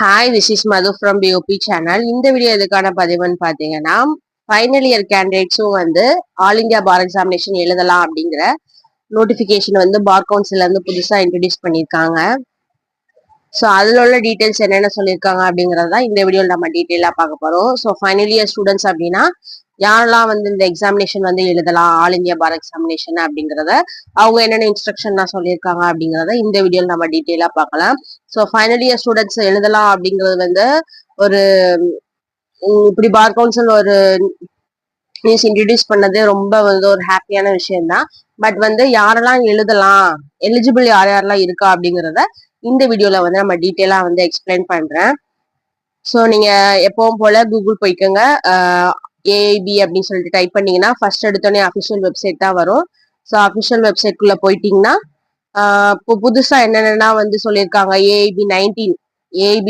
Hi, this is Madhu from POB channel. இந்த video எதுக்கான பதிவுன்னு பார்த்தீங்கன்னா, ஃபைனல் இயர் கேண்டிடேட்ஸும் வந்து ஆல் இந்தியா பார் எக்ஸாமினேஷன் எழுதலாம் அப்படிங்கிற நோட்டிஃபிகேஷன் வந்து பார் கவுன்சில் வந்து புதுசாக இன்ட்ரடியூஸ் பண்ணியிருக்காங்க. ஸோ அதில் உள்ள டீட்டெயில்ஸ் என்னென்ன சொல்லியிருக்காங்க அப்படிங்கிறத இந்த வீடியோவில் நம்ம டீட்டெயிலாக பார்க்க போகிறோம். ஸோ ஃபைனல் இயர் ஸ்டூடெண்ட்ஸ் அப்படின்னா யாரெல்லாம் வந்து இந்த எக்ஸாமினேஷன் வந்து எழுதலாம், ஆல் இந்தியா பார் எக்ஸாமினேஷன் அப்படிங்கிறத அவங்க என்னென்ன இன்ஸ்ட்ரக்ஷன்லாம் சொல்லியிருக்காங்க அப்படிங்கிறத இந்த வீடியோவில் நம்ம டீட்டெயிலாக பார்க்கலாம். ஸோ ஃபைனல் இயர் ஸ்டூடெண்ட்ஸ் எழுதலாம் அப்படிங்கிறது வந்து ஒரு இப்படி பார் கவுன்சில் ஒரு நியூஸ் இன்ட்ரடியூஸ் பண்ணது ரொம்ப வந்து ஒரு ஹாப்பியான விஷயம் தான். பட் வந்து யாரெல்லாம் எழுதலாம், எலிஜிபிள் யார் யாரெல்லாம் இருக்கா அப்படிங்கிறத இந்த வீடியோல வந்து நம்ம டீட்டெயிலா வந்து எக்ஸ்பிளைன் பண்றேன். ஸோ நீங்க எப்பவும் போல கூகுள் போய்க்கோங்க. ஏஐபி அப்படின்னு சொல்லிட்டு டைப் பண்ணீங்கன்னா ஃபர்ஸ்ட் எடுத்தோடனே அஃபிஷியல் வெப்சைட் தான் வரும். ஸோ அஃபிஷியல் வெப்சைட்குள்ள போயிட்டீங்கன்னா இப்போ புதுசா என்னென்னா வந்து சொல்லியிருக்காங்க, ஏஐபி 19